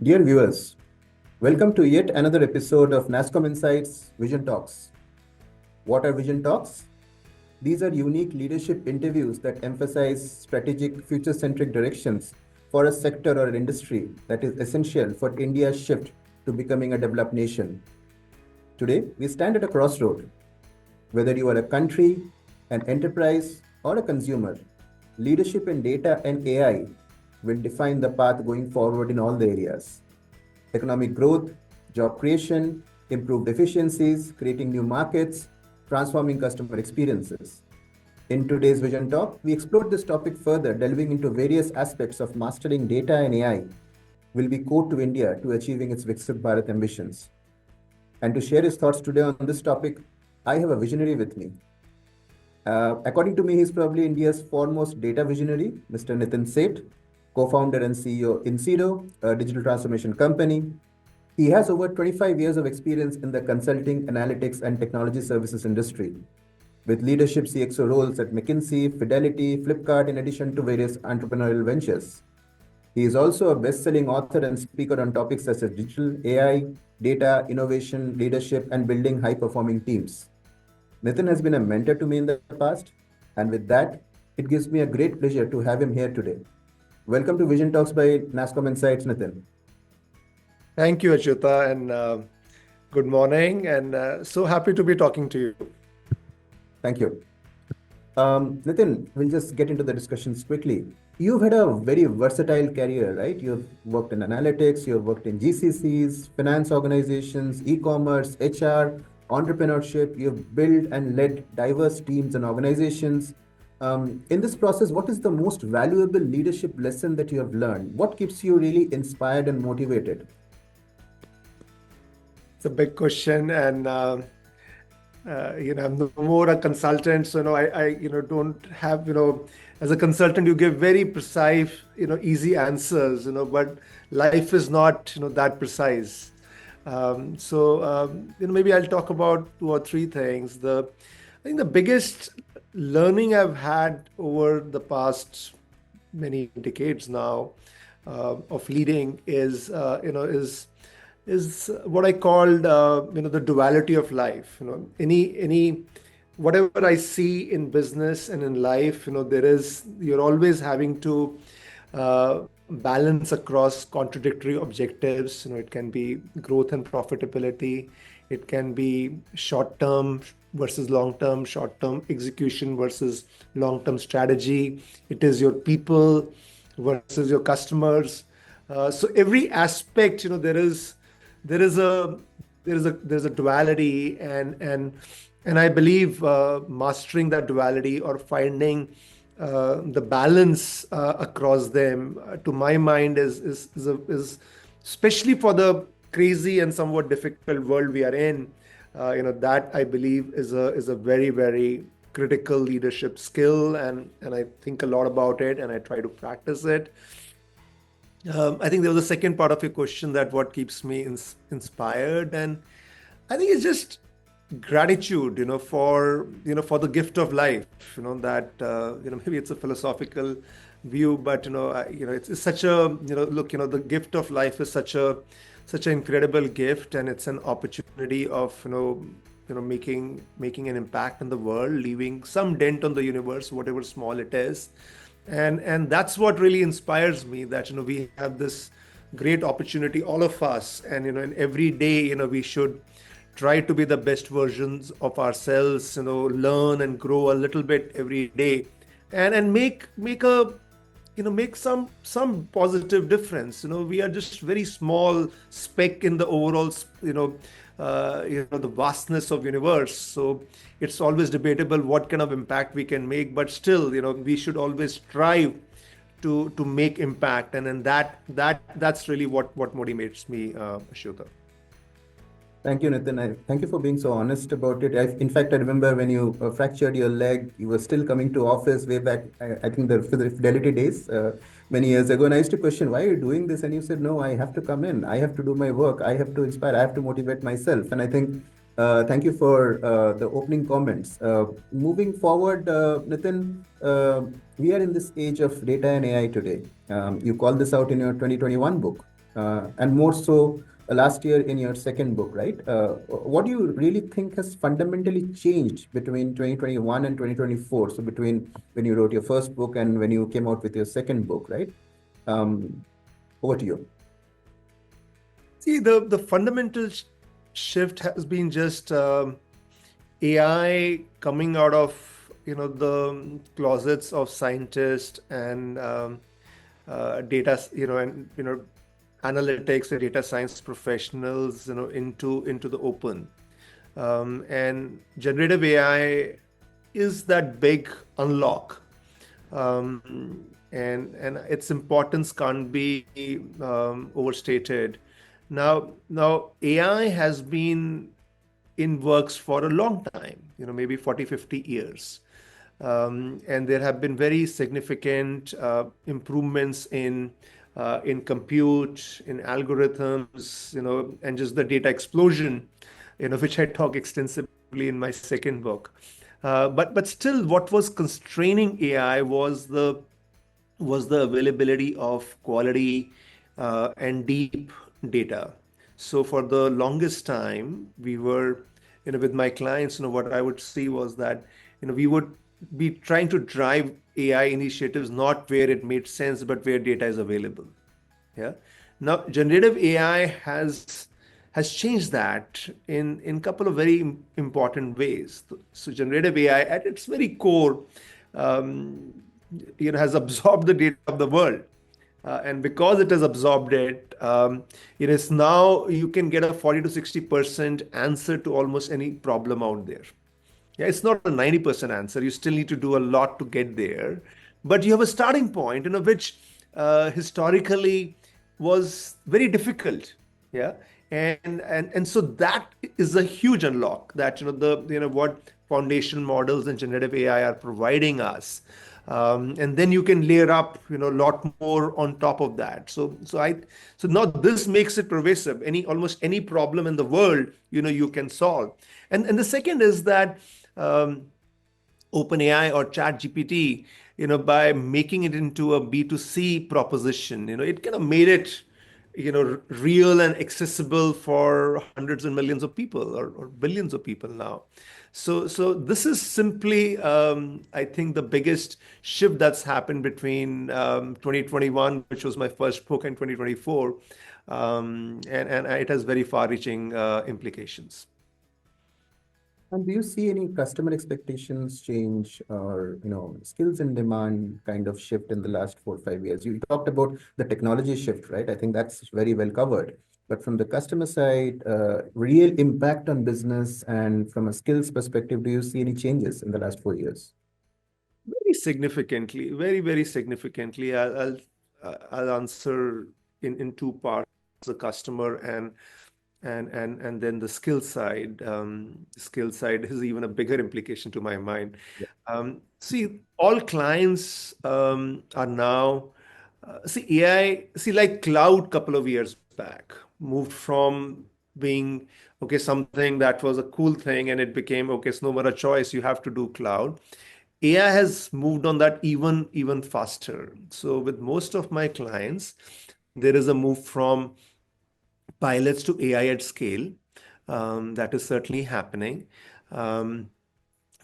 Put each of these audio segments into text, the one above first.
Dear viewers, welcome to yet another episode of NASCOM Insights Vision Talks. What are Vision Talks? These are unique leadership interviews that emphasize strategic, future-centric directions for a sector or an industry that is essential for India's shift to becoming a developed nation. Today, we stand at a crossroad. Whether you are a country, an enterprise, or a consumer, leadership in data and AI will define the path going forward in all the areas. Economic growth, job creation, improved efficiencies, creating new markets, transforming customer experiences. In today's Vision Talk, we explored this topic further, delving into various aspects of mastering data and AI will be core to India to achieving its Viksit Bharat ambitions. And to share his thoughts today on this topic, I have a visionary with me. According to me, he's probably India's foremost data visionary, Mr. Nitin Seth, co-founder and CEO Incedo, a digital transformation company. He has over 25 years of experience in the consulting, analytics, and technology services industry, with leadership CXO roles at McKinsey, Fidelity, Flipkart, in addition to various entrepreneurial ventures. He is also a best-selling author and speaker on topics such as digital, AI, data, innovation, leadership, and building high-performing teams. Nitin has been a mentor to me in the past, and with that, it gives me a great pleasure to have him here today. Welcome to Vision Talks by NASCOM Insights, Nitin. Thank you, Achyuta, and good morning, and so happy to be talking to you. Thank you. Nitin, we'll just get into the discussions quickly. You've had a very versatile career, right? You've worked in analytics, you've worked in GCCs, finance organizations, e-commerce, HR, entrepreneurship. You've built and led diverse teams and organizations. In this process, what is the most valuable leadership lesson that you have learned? What keeps you really inspired and motivated? It's a big question, and I'm no more a consultant, so I don't have as a consultant you give very precise easy answers, but life is not that precise. Maybe I'll talk about two or three things. I think the biggest learning I've had over the past many decades now of leading is what I called the duality of life. Any whatever I see in business and in life, you're always having to balance across contradictory objectives. It can be growth and profitability. It can be short-term versus long-term, short-term execution versus long-term strategy. It is your people versus your customers. So every aspect, there is a duality, and I believe mastering that duality or finding the balance across them, to my mind, is especially for the crazy and somewhat difficult world we are in. That I believe is a very, very critical leadership skill, and I think a lot about it, and I try to practice it. I think there was a second part of your question, that what keeps me inspired, and I think it's just gratitude, for the gift of life. Maybe it's a philosophical view, but it's such a look. The gift of life is such an incredible gift, and it's an opportunity of making an impact in the world, leaving some dent on the universe, whatever small it is. And that's what really inspires me, that we have this great opportunity, all of us, and in every day we should try to be the best versions of ourselves, learn and grow a little bit every day, and make some positive difference. We are just very small speck in the overall the vastness of universe. So it's always debatable what kind of impact we can make, but still, we should always strive to make impact, and then that's really what motivates me, Achyuta. Thank you, Nitin. Thank you for being so honest about it. In fact, I remember when you fractured your leg, you were still coming to office way back, I think the Fidelity days, many years ago. And I used to question, why are you doing this? And you said, no, I have to come in. I have to do my work. I have to inspire. I have to motivate myself. And I think, thank you for the opening comments. Moving forward, Nitin, we are in this age of data and AI today. You call this out in your 2021 book. and more so last year in your second book, right? What do you really think has fundamentally changed between 2021 and 2024? So between when you wrote your first book and when you came out with your second book, right? Um, Over to you. See, the fundamental shift has been just AI coming out of the closets of scientists and data, and analytics and data science professionals, into the open. And generative AI is that big unlock, and its importance can't be overstated. Now AI has been in works for a long time, maybe 40, 50 years. And there have been very significant improvements in compute, in algorithms, and just the data explosion, which I talk extensively in my second book. But still, what was constraining AI was the availability of quality and deep data. So for the longest time, we were, with my clients, what I would see was that, we would be trying to drive AI initiatives not where it made sense, but where data is available. Yeah. Now, generative AI has changed that in couple of very important ways. So, generative AI, at its very core, um, has absorbed the data of the world. And because it has absorbed it, it is now you can get a 40 to 60% answer to almost any problem out there. Yeah, it's not a 90% answer. You still need to do a lot to get there. But you have a starting point, which historically was very difficult. Yeah. And so that is a huge unlock that, what foundational models and generative AI are providing us. And then you can layer up, a lot more on top of that. So now this makes it pervasive. Almost any problem in the world, you can solve. And the second is that OpenAI or ChatGPT, by making it into a B2C proposition, it kind of made it, real and accessible for hundreds and millions of people or billions of people now. So this is simply, I think, the biggest shift that's happened between 2021, which was my first book, and 2024, and it has very far-reaching implications. And do you see any customer expectations change or, skills in demand kind of shift in the last 4 or 5 years? You talked about the technology shift, right? I think that's very well covered. But from the customer side, real impact on business and from a skills perspective, do you see any changes in the last 4 years? Very significantly, very, very significantly. I'll answer in two parts: the customer and then the skill side. Skill side is even a bigger implication to my mind. Yeah. See, all clients are now see AI. See, like cloud, couple of years back, moved from being okay something that was a cool thing, and it became okay. It's no more a choice. You have to do cloud. AI has moved on that even faster. So with most of my clients, there is a move from pilots to AI at scale. That is certainly happening. Um,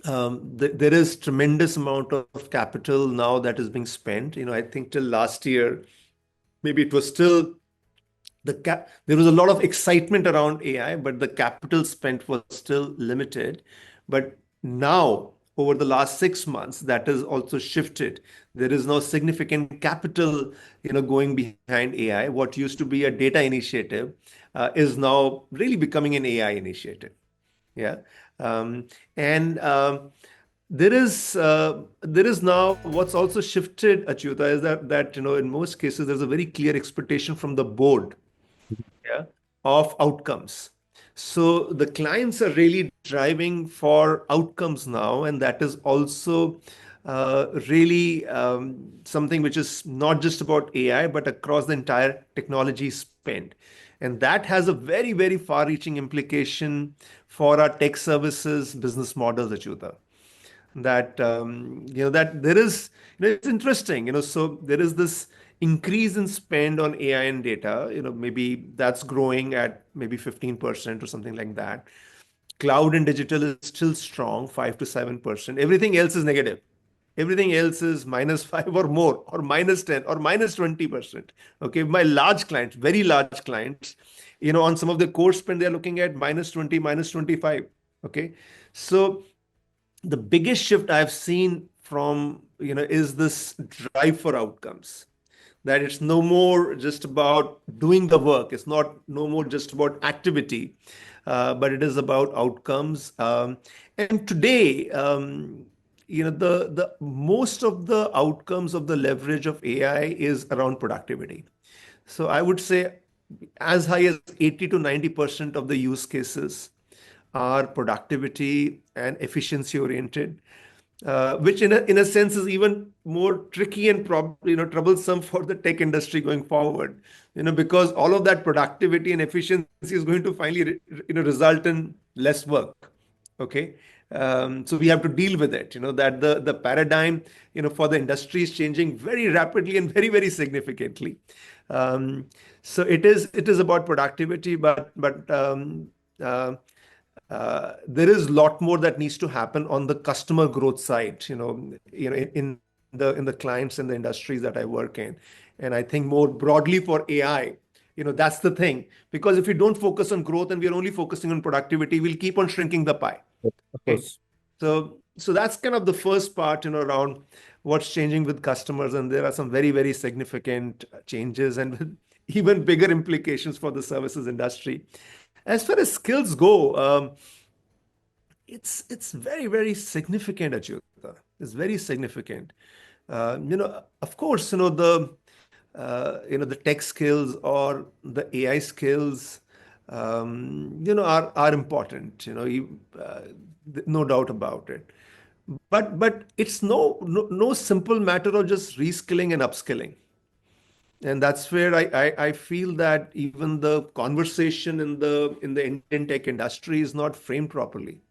there is tremendous amount of capital now that is being spent. I think till last year, maybe it was still there was a lot of excitement around AI, but the capital spent was still limited. But now, over the last 6 months, that has also shifted. There is now significant capital, going behind AI. What used to be a data initiative is now really becoming an AI initiative. Yeah. And there is now what's also shifted, Achyuta, is that in most cases there's a very clear expectation from the board, yeah, of outcomes. So the clients are really driving for outcomes now, and that is also really something which is not just about AI, but across the entire technology spend. And that has a very, very far-reaching implication for our tech services business models, Achyuta. That that there is, it's interesting, so there is this increase in spend on AI and data, maybe that's growing at maybe 15% or something like that. Cloud and digital is still strong, 5 to 7%. Everything else is negative. Everything else is -5 or more, or -10 or -20%. Okay, my large clients, very large clients, on some of the core spend, they're looking at -20, -25. Okay, so the biggest shift I've seen from, is this drive for outcomes. That it's no more just about doing the work. It's not no more just about activity, but it is about outcomes. And today, the most of the outcomes of the leverage of AI is around productivity. So I would say as high as 80 to 90% of the use cases are productivity and efficiency oriented, which in a sense is even more tricky and troublesome for the tech industry going forward. Because all of that productivity and efficiency is going to finally result in less work. Okay. So we have to deal with it. That the paradigm for the industry is changing very rapidly and very, very significantly. So it is about productivity, but there is a lot more that needs to happen on the customer growth side, in the clients and the industries that I work in. And I think more broadly for AI, that's the thing. Because if we don't focus on growth and we're only focusing on productivity, we'll keep on shrinking the pie. Of Okay. course. So that's kind of the first part, around what's changing with customers. And there are some very, very significant changes and with even bigger implications for the services industry. As far as skills go, it's very, very significant, Achyuta. It's very significant. Of course, the tech skills or the AI skills, are important. No doubt about it. But it's no simple matter of just reskilling and upskilling. And that's where I feel that even the conversation in the Indian tech industry is not framed properly.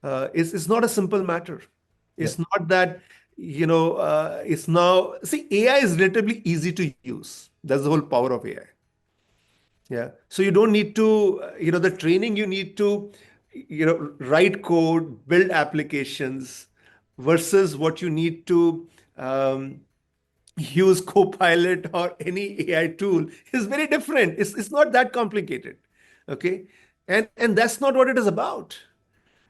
It's not a simple matter. Yeah. It's not that, it's now, see, AI is relatively easy to use. That's the whole power of AI. Yeah. So you don't need to, the training you need to, write code, build applications versus what you need to use Copilot or any AI tool is very different. It's not that complicated. Okay. And that's not what it is about.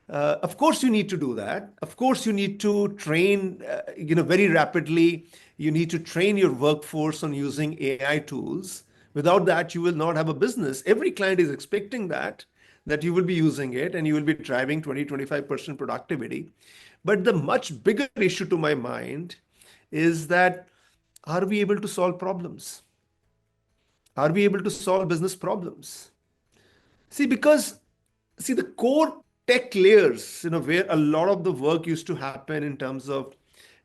Of course, you need to do that. Of course, you need to train, very rapidly. You need to train your workforce on using AI tools. Without that, you will not have a business. Every client is expecting that you will be using it and you will be driving 20-25% productivity. But the much bigger issue to my mind is that are we able to solve problems? Are we able to solve business problems? See, the core tech layers, where a lot of the work used to happen in terms of,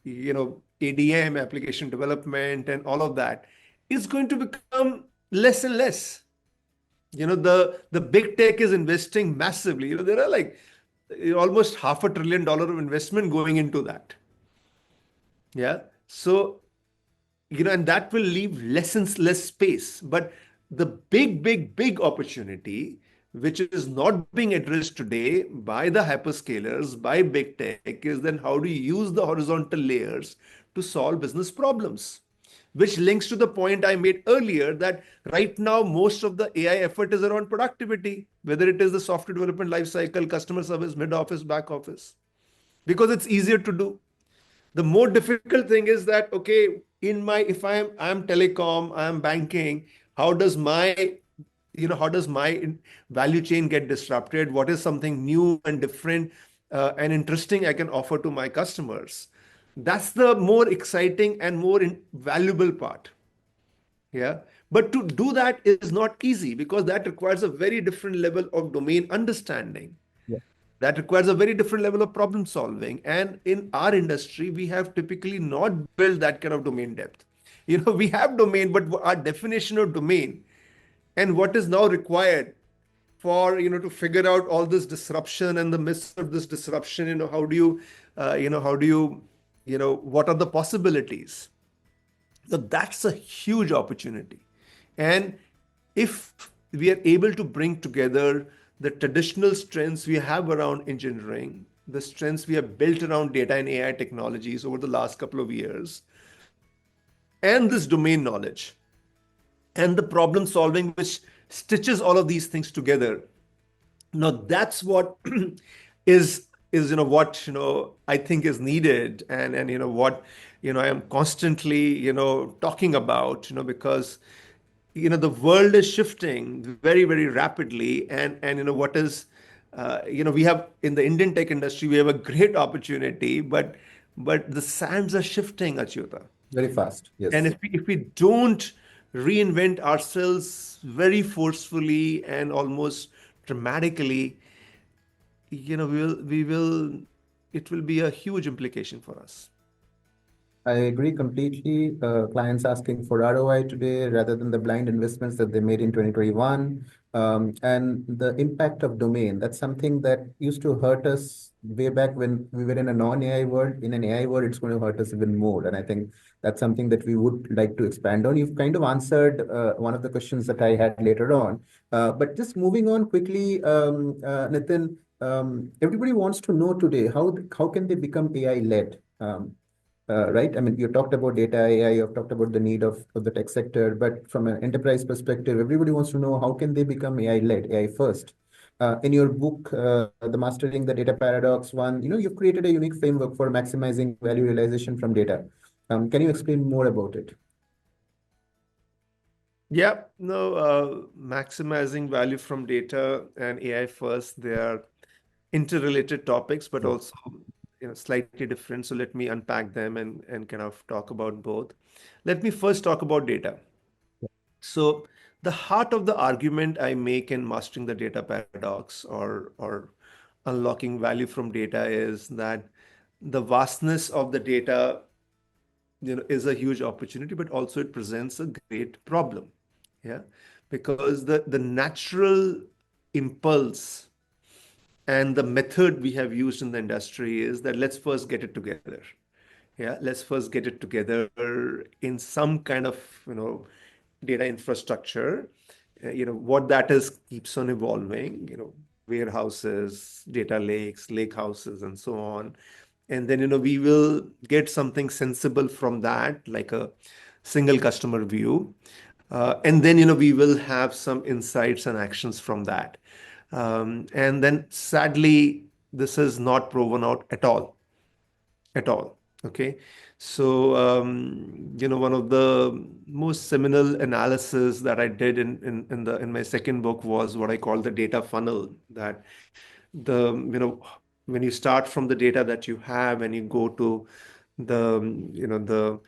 ADM, application development, and all of that, is going to become less and less. The big tech is investing massively. There are like almost $500 billion of investment going into that. Yeah. So and that will leave less and less space. But the big, big, big opportunity, which is not being addressed today by the hyperscalers, by big tech, is then how do you use the horizontal layers to solve business problems? Which links to the point I made earlier that right now, most of the AI effort is around productivity, whether it is the software development lifecycle, customer service, mid office, back office, because it's easier to do. The more difficult thing is that, okay, if I'm telecom, I'm banking, how does my value chain get disrupted? What is something new and different and interesting I can offer to my customers? That's the more exciting and more valuable part. Yeah. But to do that is not easy because that requires a very different level of domain understanding. Yeah. That requires a very different level of problem solving. And in our industry, we have typically not built that kind of domain depth. We have domain, but our definition of domain and what is now required for, to figure out all this disruption and the midst of this disruption, how do you, what are the possibilities? So that's a huge opportunity. And if we are able to bring together the traditional strengths we have around engineering, the strengths we have built around data and AI technologies over the last couple of years, and this domain knowledge and the problem solving which stitches all of these things together, now that's what is what I think is needed, and what I am constantly talking about, because the world is shifting very, very rapidly, and what is we have in the Indian tech industry, we have a great opportunity, but the sands are shifting, Achyuta. Very fast. And Yes. if we don't reinvent ourselves very forcefully and almost dramatically, we will it will be a huge implication for us. I agree completely. Clients asking for ROI today rather than the blind investments that they made in 2021. And the impact of domain, that's something that used to hurt us way back when we were in a non-AI world. In an AI world, it's going to hurt us even more. And I think that's something that we would like to expand on. You've kind of answered one of the questions that I had later on. But just moving on quickly, Nitin, everybody wants to know today how can they become AI led? Right? I mean, you talked about data AI, you've talked about the need of the tech sector, but from an enterprise perspective, everybody wants to know how can they become AI-led, AI first. In your book, The Mastering the Data Paradox one, you've created a unique framework for maximizing value realization from data. Can you explain more about it? Yeah, no, maximizing value from data and AI first, they are interrelated topics, but Yeah. also slightly different. So let me unpack them and kind of talk about both. Let me first talk about data. So the heart of the argument I make in mastering the data paradox, or unlocking value from data, is that the vastness of the data is a huge opportunity, but also it presents a great problem. Yeah, because the natural impulse and the method we have used in the industry is that let's first get it together. Yeah, let's first get it together in some kind of data infrastructure. What that is keeps on evolving. Warehouses, data lakes, lake houses, and so on. And then we will get something sensible from that, like a single customer view. And then we will have some insights and actions from that. And then sadly, this is not proven out at all, at all. Okay. So, one of the most seminal analysis that I did in my second book was what I call the data funnel. That the when you start from the data that you have and you go to the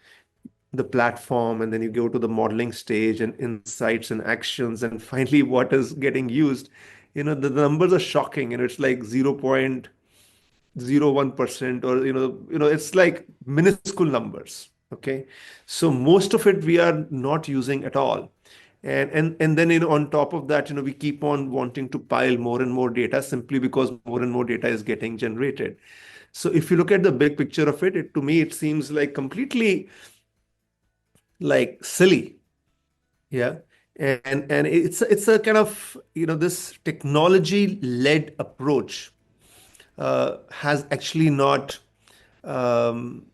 the platform, and then you go to the modeling stage and insights and actions, and finally what is getting used, the numbers are shocking, and it's like 0.01%, or it's like minuscule numbers. Okay, so most of it we are not using at all. And then on top of that, we keep on wanting to pile more and more data simply because more and more data is getting generated. So if you look at the big picture of it, to me it seems like completely like silly. Yeah. And it's a kind of this technology led approach has actually not um,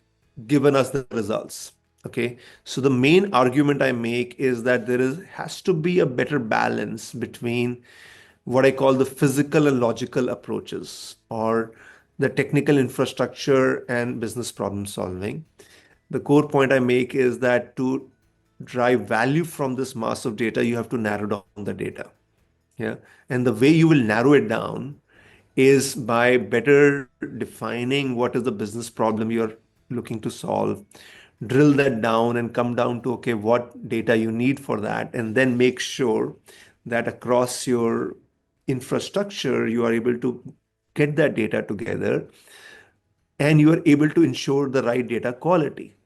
given us the results. Okay, so the main argument I make is that there has to be a better balance between what I call the physical and logical approaches, or the technical infrastructure and business problem solving. The core point I make is that to drive value from this mass of data, you have to narrow down the data. Yeah. And the way you will narrow it down is by better defining what is the business problem you're looking to solve, drill that down and come down to, okay, what data you need for that, and then make sure that across your infrastructure, you are able to get that data together and you are able to ensure the right data quality.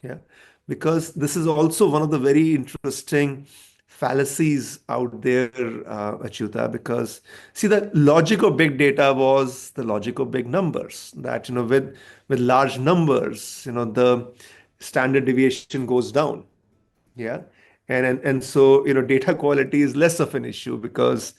Yeah, because this is also one of the very interesting fallacies out there, Achyuta, because see, the logic of big data was the logic of big numbers, that with large numbers, the standard deviation goes down. Yeah. And so, data quality is less of an issue because,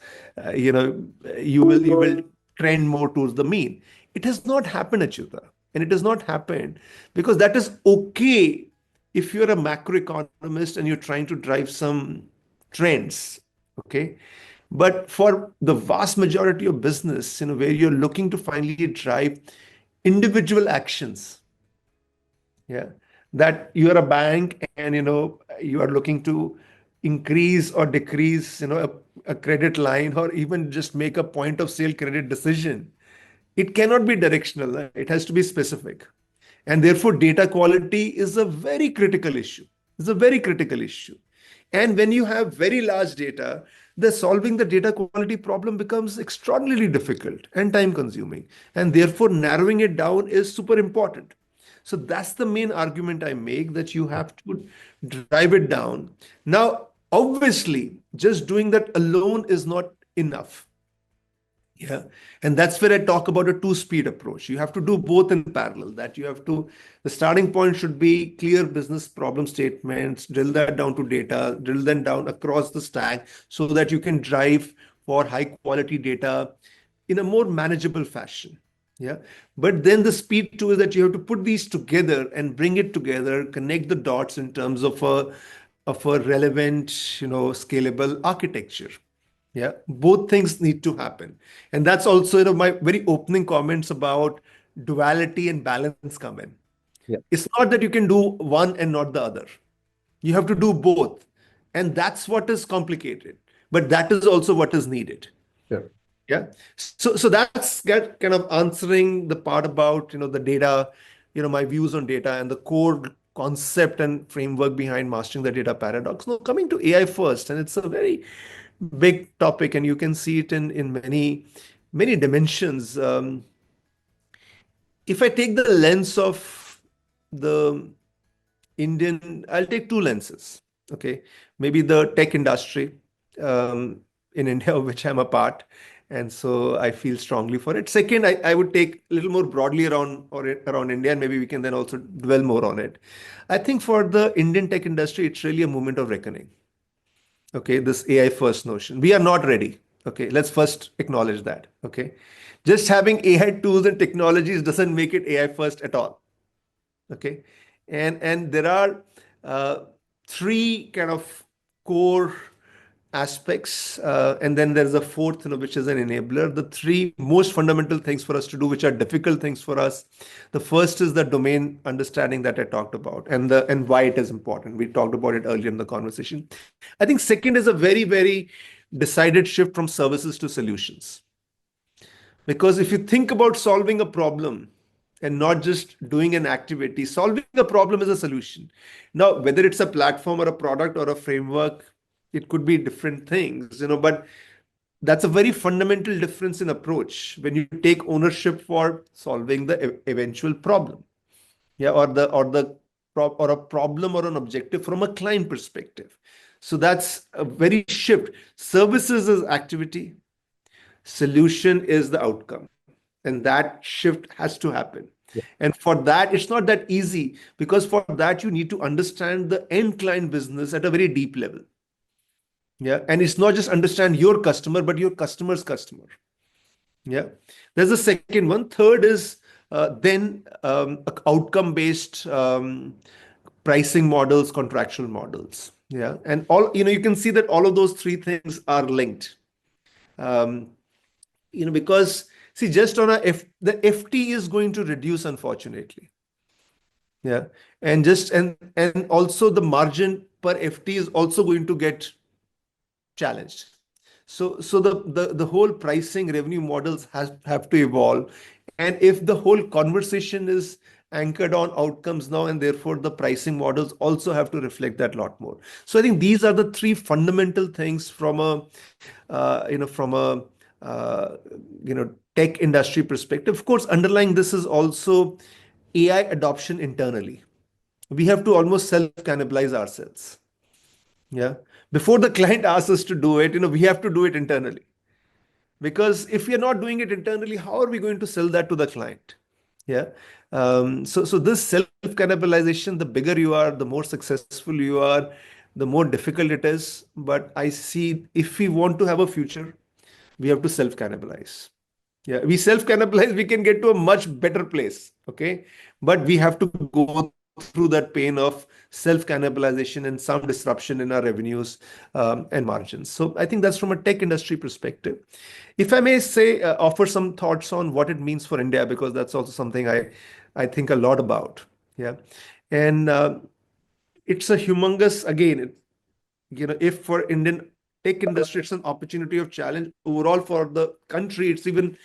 you know, you will trend more towards the mean. It has not happened, Achyuta. And it has not happened because that is okay if you're a macroeconomist and you're trying to drive some trends. Okay. But for the vast majority of business, where you're looking to finally drive individual actions, yeah, that you are a bank and you are looking to increase or decrease a credit line or even just make a point of sale credit decision. It cannot be directional, it has to be specific. And therefore data quality is a very critical issue. It's a very critical issue. And when you have very large data, the solving the data quality problem becomes extraordinarily difficult and time consuming, and therefore narrowing it down is super important. So that's the main argument I make, that you have to drive it down. Now, obviously, just doing that alone is not enough. Yeah. And that's where I talk about a two-speed approach. You have to do both in parallel. The starting point should be clear business problem statements, drill that down to data, drill them down across the stack so that you can drive for high quality data in a more manageable fashion. Yeah. But then the speed two is that you have to put these together and bring it together, connect the dots in terms of a relevant, scalable architecture. Yeah, both things need to happen. And that's also, my very opening comments about duality and balance come in. Yeah, It's not that you can do one and not the other. You have to do both. And that's what is complicated. But that is also what is needed. sure. Yeah. So that's kind of answering the part about, the data, my views on data and the core concept and framework behind mastering the data paradox. Now, coming to AI first, and it's a very big topic, and you can see it in many dimensions. If I take the lens of the I'll take two lenses. Okay, maybe the tech industry in India, of which I'm a part, and so I feel strongly for it. Second, I would take a little more broadly around India, and maybe we can then also dwell more on it. I think for the Indian tech industry, it's really a moment of reckoning. Okay, this AI first notion. We are not ready. Okay, let's first acknowledge that. Okay, just having AI tools and technologies doesn't make it AI first at all. Okay, and there are uh, three kind of core aspects, and then there's a fourth, which is an enabler. The three most fundamental things for us to do, which are difficult things for us. The first is the domain understanding that I talked about, and why it is important. We talked about it earlier in the conversation. I think second is a very decided shift from services to solutions. Because if you think about solving a problem and not just doing an activity, solving a problem is a solution. Now, whether it's a platform or a product or a framework, it could be different things, but that's a very fundamental difference in approach when you take ownership for solving the eventual problem. Yeah, or a problem or an objective from a client perspective. So that's a very shift. Services is activity, solution is the outcome, and that shift has to happen. Yeah, And for that, it's not that easy, because for that you need to understand the end client business at a very deep level. Yeah, and it's not just understand your customer but your customer's customer. Yeah, there's a second one. Third is then outcome based pricing models, contractual models. Yeah, and all, you can see that all of those three things are linked. um, because see, just on the FT is going to reduce, unfortunately. Yeah, and also the margin per FT is also going to get challenged. So the whole pricing revenue models have to evolve, and if the whole conversation is anchored on outcomes now, and therefore the pricing models also have to reflect that lot more. So I think these are the three fundamental things from a from a tech industry perspective. Of course, underlying this is also AI adoption internally. We have to almost self cannibalize ourselves. Yeah. Before the client asks us to do it, we have to do it internally. Because if we are not doing it internally, how are we going to sell that to the client? Yeah. So this self-cannibalization, the bigger you are, the more successful you are, the more difficult it is. But I see if we want to have a future, we have to self-cannibalize. Yeah, we self-cannibalize, we can get to a much better place. Okay. But we have to go through that pain of self-cannibalization and some disruption in our revenues and margins. So I think that's from a tech industry perspective. If I may say, offer some thoughts on what it means for India, because that's also something I think a lot about. Yeah. And it's a humongous, again, if for Indian tech industry, it's an opportunity of challenge overall for the country, it's even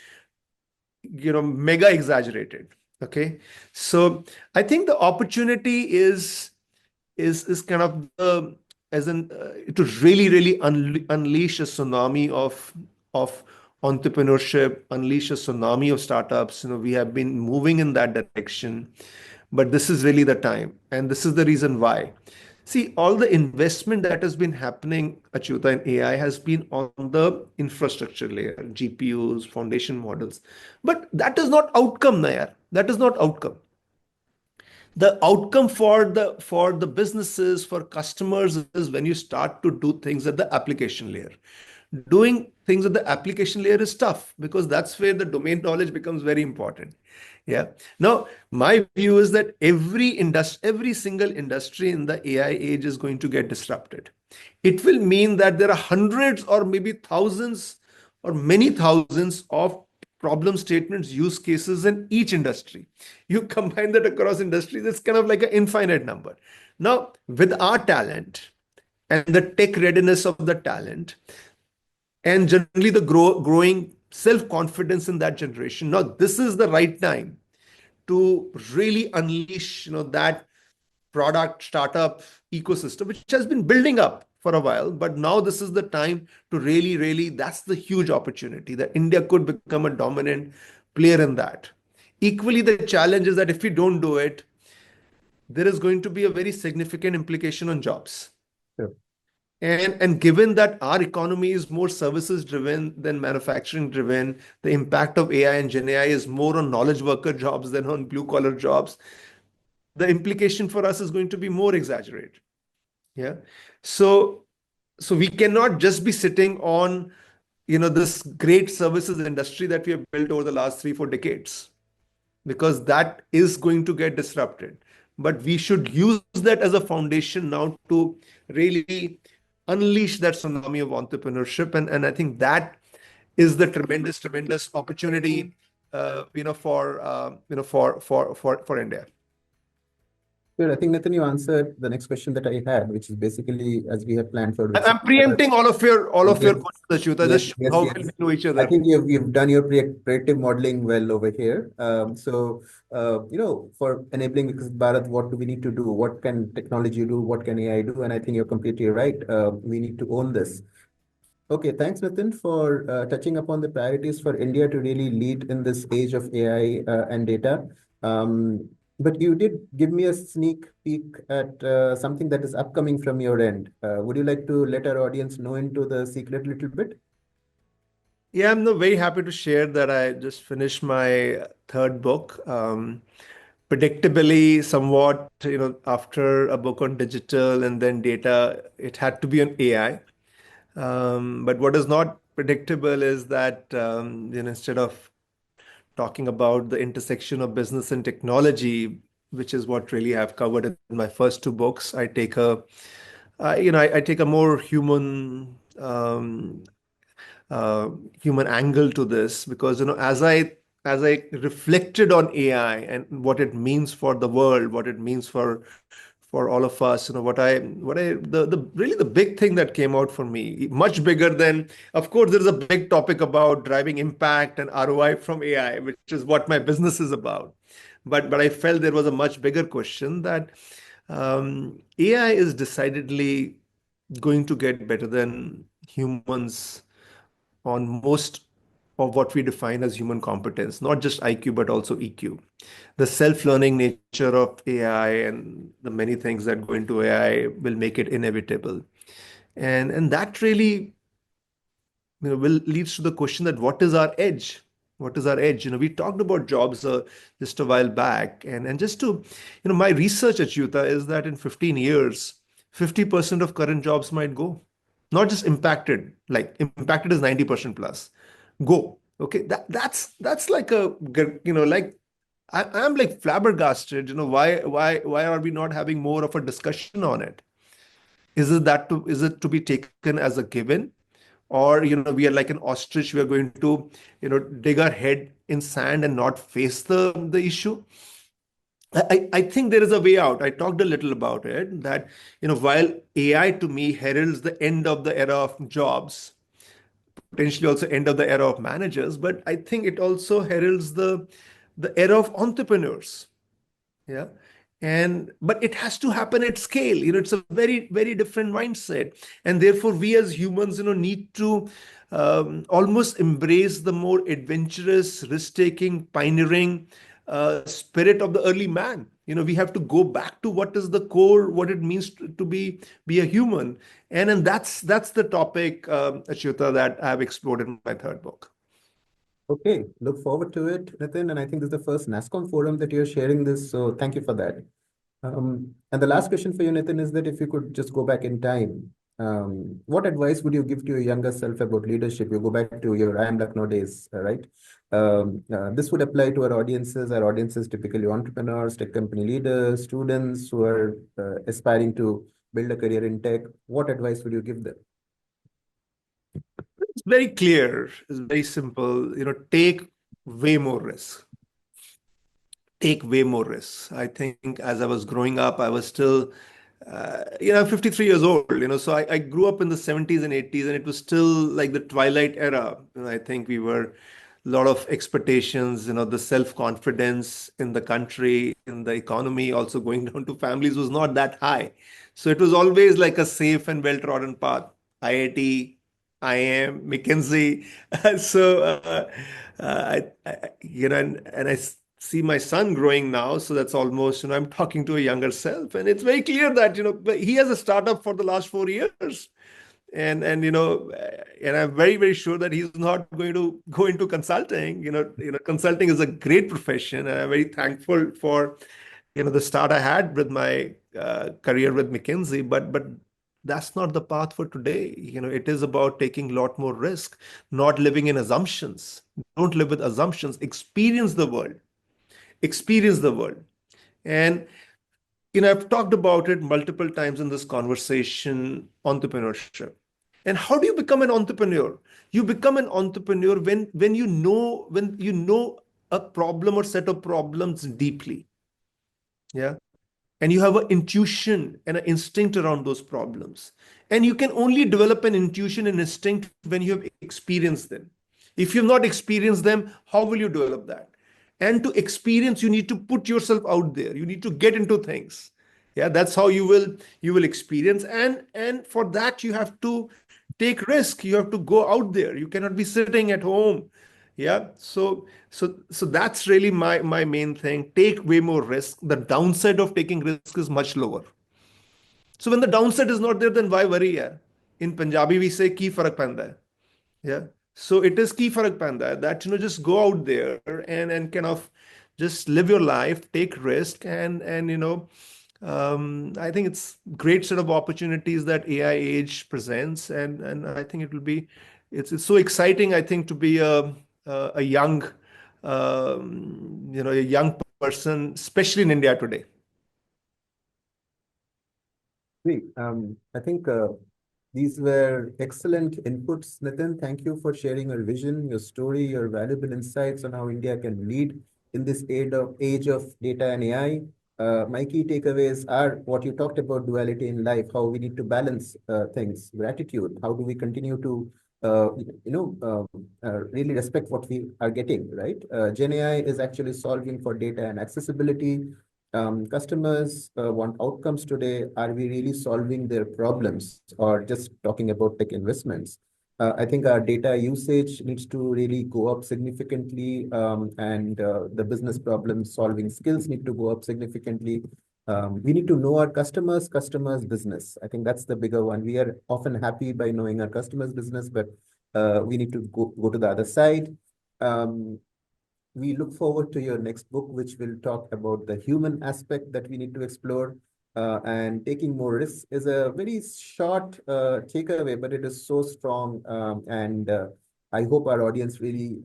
mega exaggerated. Okay. So I think the opportunity is kind of the as in to really unleash a tsunami of entrepreneurship, unleash a tsunami of startups. We have been moving in that direction, but this is really the time, and this is the reason why. See, all the investment that has been happening, Achyuta, in AI has been on the infrastructure layer, GPUs, foundation models. But that is not outcome, Nayar. That is not outcome. The outcome for the businesses, for customers, is when you start to do things at the application layer. Doing things at the application layer is tough because that's where the domain knowledge becomes very important. Yeah. Now, my view is that every single industry in the AI age is going to get disrupted. It will mean that there are hundreds or maybe thousands or many thousands of problem statements, use cases in each industry. You combine that across industries, it's kind of like an infinite number. Now, with our talent and the tech readiness of the talent, and generally the growing self-confidence in that generation, now this is the right time to really unleash that product startup ecosystem which has been building up for a while, but now this is the time to really, that's the huge opportunity that India could become a dominant player in that. Equally, the challenge is that if we don't do it, there is going to be a very significant implication on jobs. Sure. And given that our economy is more services driven than manufacturing driven, the impact of AI and Gen AI is more on knowledge worker jobs than on blue collar jobs. The implication for us is going to be more exaggerated. Yeah. So we cannot just be sitting on this great services industry that we have built over the last 3-4 decades, because that is going to get disrupted. But we should use that as a foundation now to really unleash that tsunami of entrepreneurship. And I think that is the tremendous opportunity, for India. Good. I think, Nitin, you answered the next question that I had, which is basically as we have planned for I'm uh, preempting all of your yes, questions, Achyuta. yes, Just show yes, how well yes. we know each I other. think you've done your predictive modeling well over here. For enabling Viksit Bharat, what do we need to do? What can technology do? What can AI do? And I think you're completely right. We need to own this. Okay, thanks, Nitin, for touching upon the priorities for India to really lead in this age of AI and data. But you did give me a sneak peek at something that is upcoming from your end. Would you like to let our audience know into the secret little bit? Yeah, I'm very happy to share that I just finished my third book. Predictably, somewhat, after a book on digital and then data, it had to be on AI. But what is not predictable is that instead of talking about the intersection of business and technology, which is what really I've covered in my first two books, I take a more human angle to this, because as I reflected on AI and what it means for the world, what it means for all of us, the really the big thing that came out for me, much bigger than, of course, there is a big topic about driving impact and ROI from AI, which is what my business is about. But I felt there was a much bigger question that AI is decidedly going to get better than humans on most of what we define as human competence, not just IQ, but also EQ. The self-learning nature of AI and the many things that go into AI will make it inevitable. And that really will leads to the question that what is our edge? What is our edge? We talked about jobs just a while back, and just to, my research at Utah is that in 15 years, 50% of current jobs might go, not just impacted. Like impacted is 90% plus, go. Okay, that's like like I'm like flabbergasted. Why are we not having more of a discussion on it? Is it to be taken as a given? Or we are like an ostrich, we are going to dig our head in sand and not face the issue. I think there is a way out. I talked a little about it, that while AI to me heralds the end of the era of jobs, potentially also end of the era of managers, but I think it also heralds the era of entrepreneurs. Yeah. And but it has to happen at scale. It's a very, very different mindset. And therefore, we as humans, need to almost embrace the more adventurous, risk-taking, pioneering spirit of the early man. We have to go back to what is the core, what it means to be a human. And that's the topic, Achyuta, that I have explored in my third book. Okay, look forward to it, Nitin. And I think this is the first NASCOM forum that you're sharing this. So thank you for that. And the last question for you, Nitin, is that if you could just go back in time, what advice would you give to your younger self about leadership? You go back to your I am Lucknow days, right? This would apply to our audiences. Our audiences typically entrepreneurs, tech company leaders, students who are aspiring to build a career in tech. What advice would you give them? It's very clear. It's very simple. Take way more risk. Take way more risks. I think as I was growing up, I was still, 53 years old, so I grew up in the 70s and 80s, and it was still like the twilight era. I think we were a lot of expectations, the self-confidence in the country, in the economy, also going down to families was not that high. So it was always like a safe and well-trodden path. IIT, IIM, McKinsey. So, and I see my son growing now. So that's almost, I'm talking to a younger self. And it's very clear that, but he has a startup for the last 4 years. And I'm very, very sure that he's not going to go into consulting. Consulting is a great profession, and I'm very thankful for the start I had with my career with McKinsey. But that's not the path for today. It is about taking a lot more risk, not living in assumptions. Don't live with assumptions. Experience the world. And I've talked about it multiple times in this conversation, entrepreneurship. And how do you become an entrepreneur? You become an entrepreneur when you know a problem or set of problems deeply. Yeah. And you have an intuition and an instinct around those problems. And you can only develop an intuition and instinct when you have experienced them. If you've not experienced them, how will you develop that? And to experience, you need to put yourself out there. You need to get into things. Yeah, that's how you will experience. And for that, you have to take risk. You have to go out there. You cannot be sitting at home. Yeah. So that's really my main thing. Take way more risk. The downside of taking risk is much lower. So when the downside is not there, then why worry? Yeah. In Punjabi, we say ki farak panda hai. Yeah. So it is ki farak panda hai that just go out there and kind of just live your life, take risk, and I think it's great set of opportunities that AI age presents, and I think it will be it's so exciting. I think to be a young a young person, especially in India today. Great. I think these were excellent inputs, Nitin. Thank you for sharing your vision, your story, your valuable insights on how India can lead in this age of data and AI. My key takeaways are what you talked about duality in life, how we need to balance things, gratitude, how do we continue to really respect what we are getting, right? Gen AI is actually solving for data and accessibility. Customers want outcomes today. Are we really solving their problems or just talking about tech investments? I think our data usage needs to really go up significantly, and the business problem solving skills need to go up significantly. We need to know our customers' business. I think that's the bigger one. We are often happy by knowing our customers' business, but we need to go to the other side. Um, we look forward to your next book, which will talk about the human aspect that we need to explore. And taking more risks is a very short takeaway, but it is so strong. And I hope our audience really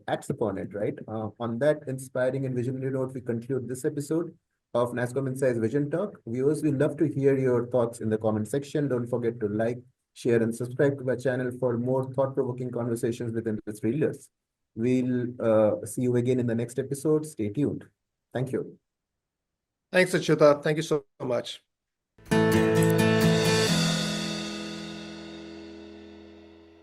acts upon it, right? On that inspiring and visionary note, we conclude this episode of NASCOM Insights Vision Talk. Viewers, we love to hear your thoughts in the comment section. Don't forget to like, share, and subscribe to our channel for more thought-provoking conversations with industry leaders. We'll see you again in the next episode. Stay tuned. Thank you. Thanks, Achyuta. Thank you so much.